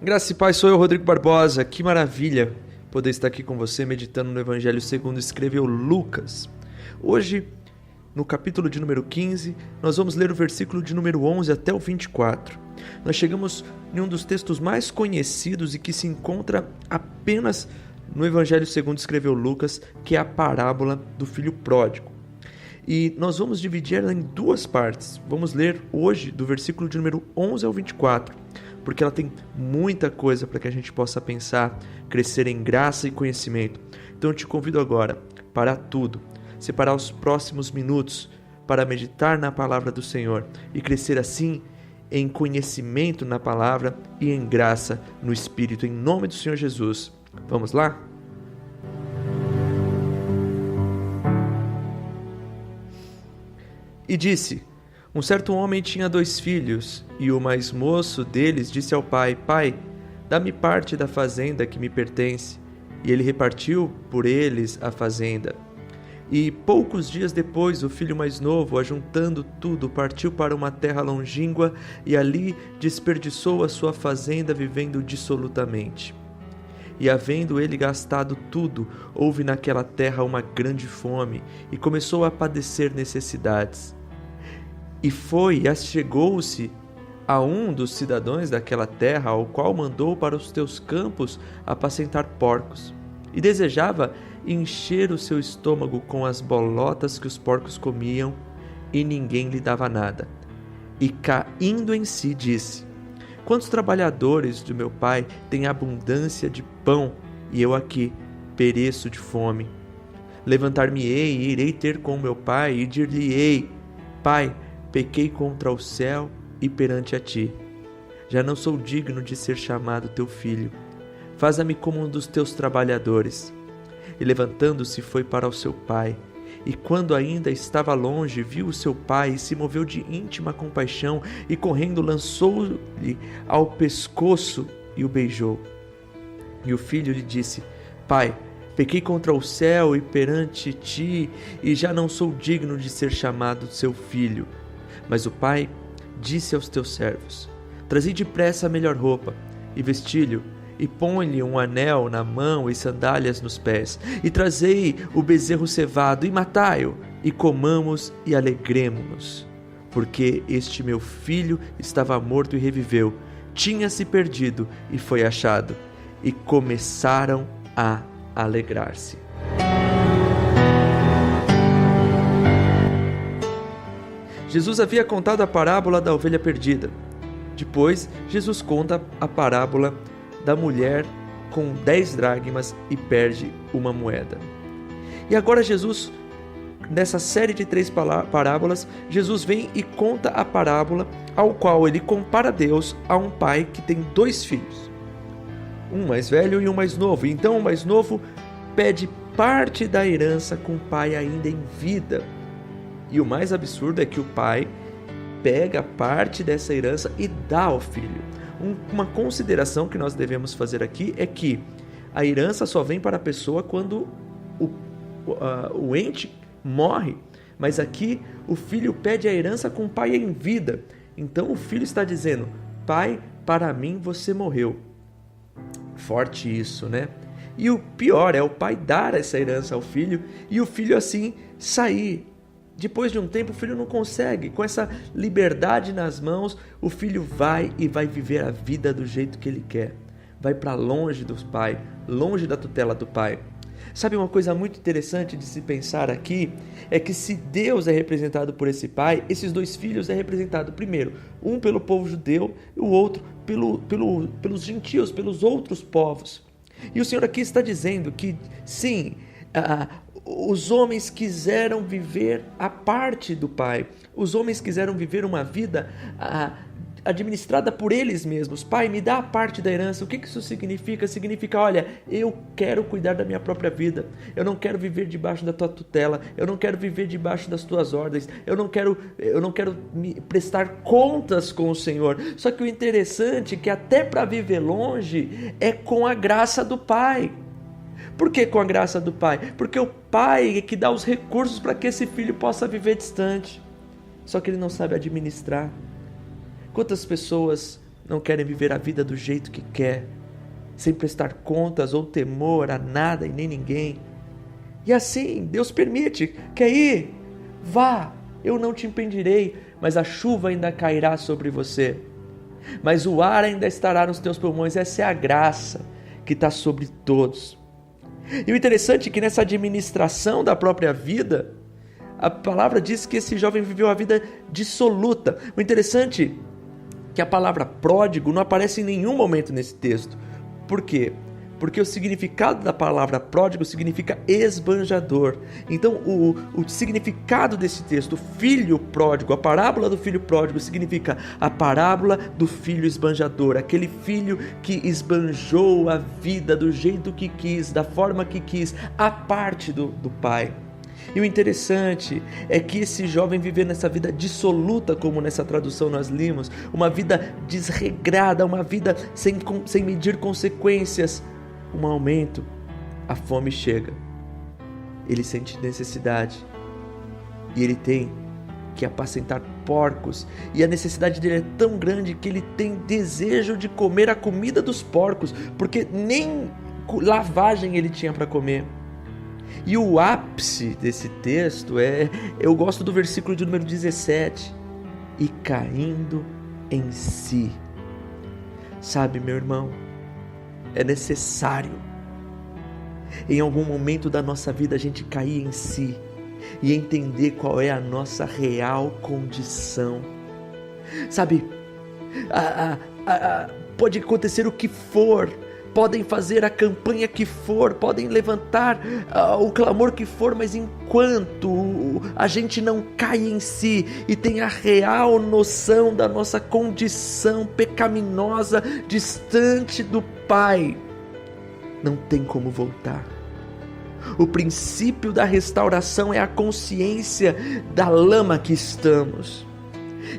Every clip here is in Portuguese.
Graça e paz, sou eu, Rodrigo Barbosa. Que maravilha poder estar aqui com você, meditando no Evangelho segundo escreveu Lucas. Hoje, no capítulo de número 15, nós vamos ler o versículo de número 11 até o 24. Nós chegamos em um dos textos mais conhecidos e que se encontra apenas no Evangelho segundo escreveu Lucas, que é a parábola do filho pródigo. E nós vamos dividir ela em duas partes. Vamos ler hoje do versículo de número 11 ao 24, porque ela tem muita coisa para que a gente possa pensar, crescer em graça e conhecimento. Então eu te convido agora, parar tudo, separar os próximos minutos para meditar na palavra do Senhor e crescer assim em conhecimento na palavra e em graça no Espírito, em nome do Senhor Jesus. Vamos lá? E disse: um certo homem tinha 2 filhos, e o mais moço deles disse ao pai: Pai, dá-me parte da fazenda que me pertence. E ele repartiu por eles a fazenda. E poucos dias depois, o filho mais novo, ajuntando tudo, partiu para uma terra longínqua e ali desperdiçou a sua fazenda, vivendo dissolutamente. E havendo ele gastado tudo, houve naquela terra uma grande fome, e começou a padecer necessidades. E chegou-se a um dos cidadãos daquela terra, ao qual mandou para os teus campos apacentar porcos. E desejava encher o seu estômago com as bolotas que os porcos comiam, e ninguém lhe dava nada. E caindo em si, disse: quantos trabalhadores do meu pai têm abundância de pão, e eu aqui pereço de fome? Levantar-me-ei e irei ter com meu pai, e dir-lhe-ei: Pai, pequei contra o céu e perante a ti. Já não sou digno de ser chamado teu filho. Faza-me como um dos teus trabalhadores. E levantando-se foi para o seu pai. E quando ainda estava longe, viu o seu pai e se moveu de íntima compaixão, e correndo lançou-lhe ao pescoço e o beijou. E o filho lhe disse: Pai, pequei contra o céu e perante ti, e já não sou digno de ser chamado seu filho. Mas o pai disse aos teus servos: trazei depressa a melhor roupa, e vesti-lhe, e põe-lhe um anel na mão e sandálias nos pés, e trazei o bezerro cevado, e matai-o, e comamos e alegremo-nos. Porque este meu filho estava morto e reviveu, tinha-se perdido e foi achado. E começaram a alegrar-se. Jesus havia contado a parábola da ovelha perdida. Depois, Jesus conta a parábola da mulher com 10 dracmas e perde uma moeda. E agora Jesus, nessa série de 3 parábolas, Jesus vem e conta a parábola ao qual ele compara Deus a um pai que tem 2 filhos. Um mais velho e um mais novo. Então o mais novo pede parte da herança com o pai ainda em vida. E o mais absurdo é que o pai pega parte dessa herança e dá ao filho. Uma consideração que nós devemos fazer aqui é que a herança só vem para a pessoa quando o ente morre. Mas aqui o filho pede a herança com o pai em vida. Então o filho está dizendo: Pai, para mim você morreu. Forte isso, né? E o pior é o pai dar essa herança ao filho e o filho assim sair. Depois de um tempo, o filho não consegue. Com essa liberdade nas mãos, o filho vai viver a vida do jeito que ele quer. Vai para longe do pai, longe da tutela do pai. Sabe uma coisa muito interessante de se pensar aqui? É que se Deus é representado por esse pai, esses 2 filhos é representado primeiro, um pelo povo judeu e o outro pelos gentios, pelos outros povos. E o Senhor aqui está dizendo que sim, os homens quiseram viver a parte do pai. Os homens quiseram viver uma vida administrada por eles mesmos. Pai, me dá a parte da herança. O que isso significa? Significa, olha, eu quero cuidar da minha própria vida. Eu não quero viver debaixo da tua tutela. Eu não quero viver debaixo das tuas ordens. Eu não quero me prestar contas com o Senhor. Só que o interessante é que até para viver longe é com a graça do Pai. Por que com a graça do pai? Porque o pai é que dá os recursos para que esse filho possa viver distante. Só que ele não sabe administrar. Quantas pessoas não querem viver a vida do jeito que quer, sem prestar contas ou temor a nada e nem ninguém. E assim, Deus permite. Quer ir? Vá, eu não te impedirei, mas a chuva ainda cairá sobre você. Mas o ar ainda estará nos teus pulmões. Essa é a graça que está sobre todos. E o interessante é que nessa administração da própria vida, a palavra diz que esse jovem viveu a vida dissoluta. O interessante é que a palavra pródigo não aparece em nenhum momento nesse texto. Por quê? Porque o significado da palavra pródigo significa esbanjador. Então o significado desse texto, filho pródigo, a parábola do filho pródigo, significa a parábola do filho esbanjador, aquele filho que esbanjou a vida do jeito que quis, da forma que quis, a parte do pai. E o interessante é que esse jovem viveu nessa vida dissoluta, como nessa tradução nós limos, uma vida desregrada, uma vida sem medir consequências. Um momento, a fome chega, ele sente necessidade e ele tem que apacentar porcos, e a necessidade dele é tão grande que ele tem desejo de comer a comida dos porcos, porque nem lavagem ele tinha para comer. E o ápice desse texto eu gosto do versículo de número 17, e caindo em si. Sabe, meu irmão, é necessário em algum momento da nossa vida a gente cair em si e entender qual é a nossa real condição. Sabe, pode acontecer o que for, podem fazer a campanha que for, podem levantar o clamor que for, mas enquanto a gente não cai em si e tem a real noção da nossa condição pecaminosa, distante do Pai, não tem como voltar. O princípio da restauração é a consciência da lama que estamos.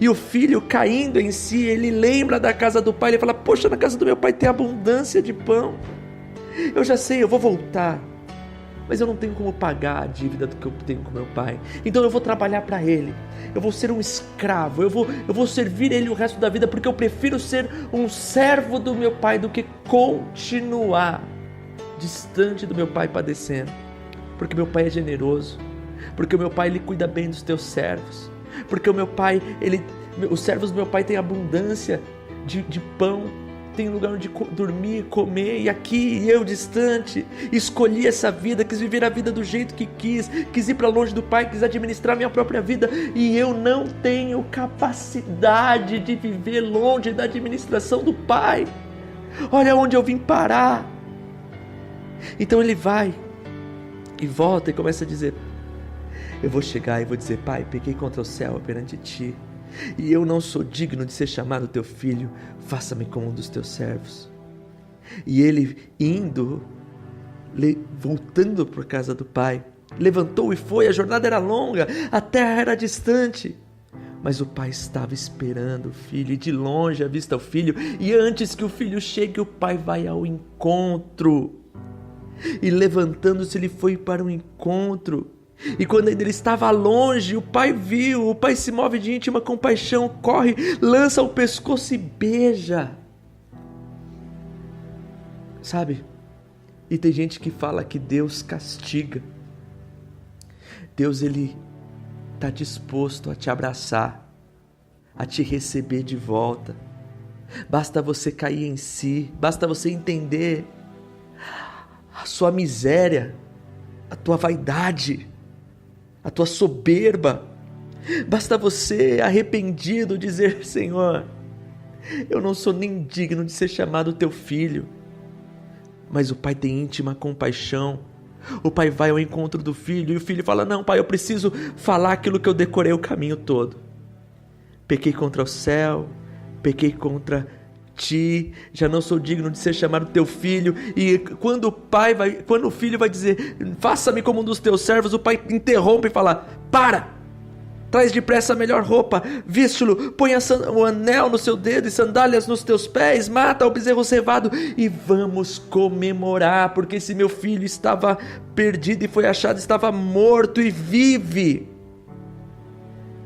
E o filho caindo em si, ele lembra da casa do pai, ele fala: poxa, na casa do meu pai tem abundância de pão, eu já sei, eu vou voltar, mas eu não tenho como pagar a dívida do que eu tenho com meu pai, então eu vou trabalhar para ele, eu vou ser um escravo, eu vou servir ele o resto da vida, porque eu prefiro ser um servo do meu pai do que continuar distante do meu pai padecendo, porque meu pai é generoso, porque o meu pai ele cuida bem dos teus servos, porque o meu pai, os servos do meu pai têm abundância de pão, tem lugar onde dormir, comer, e aqui eu distante, escolhi essa vida, quis viver a vida do jeito que quis ir para longe do pai, quis administrar minha própria vida, e eu não tenho capacidade de viver longe da administração do pai. Olha onde eu vim parar. Então ele vai e volta e começa a dizer: eu vou chegar e vou dizer: pai, pequei contra o céu perante ti, e eu não sou digno de ser chamado teu filho, faça-me como um dos teus servos. E ele indo, voltando para a casa do pai, levantou e foi. A jornada era longa, a terra era distante, mas o pai estava esperando o filho, e de longe avista o filho, e antes que o filho chegue, o pai vai ao encontro, e levantando-se ele foi para o encontro. E quando ainda ele estava longe, o pai viu, o pai se move de íntima compaixão, corre, lança o pescoço e beija. Sabe? E tem gente que fala que Deus castiga. Deus, ele está disposto a te abraçar, a te receber de volta. Basta você cair em si, basta você entender a sua miséria, a tua vaidade, a tua soberba. Basta você, arrependido, dizer: Senhor, eu não sou nem digno de ser chamado teu filho. Mas o pai tem íntima compaixão. O pai vai ao encontro do filho, e o filho fala: não, pai, eu preciso falar aquilo que eu decorei o caminho todo. Pequei contra o céu, pequei contra ti, já não sou digno de ser chamado teu filho. E quando o filho vai dizer: faça-me como um dos teus servos, o pai interrompe e fala: para, traz depressa a melhor roupa, viste-lo, põe o anel no seu dedo e sandálias nos teus pés, mata o bezerro cevado e vamos comemorar, porque esse meu filho estava perdido e foi achado, estava morto e vive.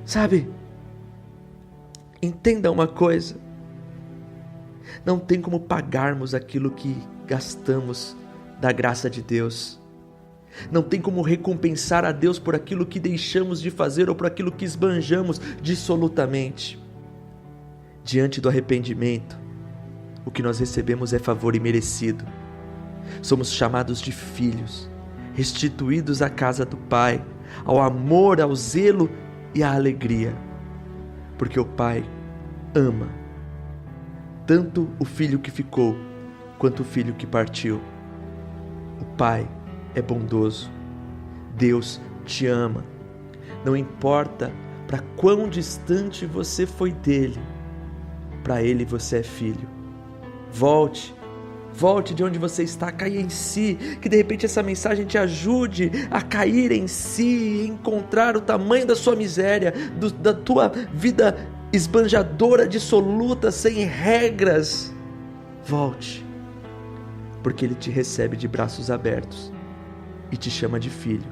Sabe, entenda uma coisa: Não tem como pagarmos aquilo que gastamos da graça de Deus. Não tem como recompensar a Deus por aquilo que deixamos de fazer ou por aquilo que esbanjamos dissolutamente. Diante do arrependimento, o que nós recebemos é favor imerecido. Somos chamados de filhos, restituídos à casa do Pai, ao amor, ao zelo e à alegria. Porque o Pai ama tanto o filho que ficou, quanto o filho que partiu. O Pai é bondoso. Deus te ama. Não importa para quão distante você foi dele, para ele você é filho. Volte de onde você está, caia em si, que de repente essa mensagem te ajude a cair em si, encontrar o tamanho da sua miséria, da tua vida esbanjadora, dissoluta, sem regras. Volte, porque Ele te recebe de braços abertos e te chama de filho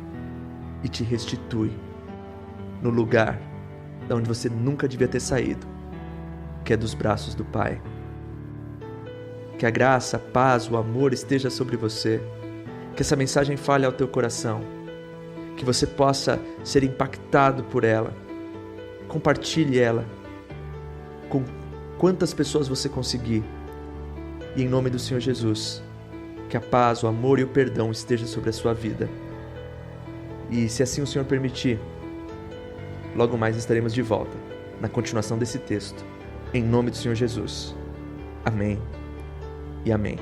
e te restitui no lugar de onde você nunca devia ter saído, que é dos braços do Pai. Que a graça, a paz, o amor esteja sobre você, que essa mensagem fale ao teu coração, que você possa ser impactado por ela. Compartilhe ela com quantas pessoas você conseguir, e em nome do Senhor Jesus, que a paz, o amor e o perdão esteja sobre a sua vida. E se assim o Senhor permitir, logo mais estaremos de volta na continuação desse texto, em nome do Senhor Jesus. Amém e amém.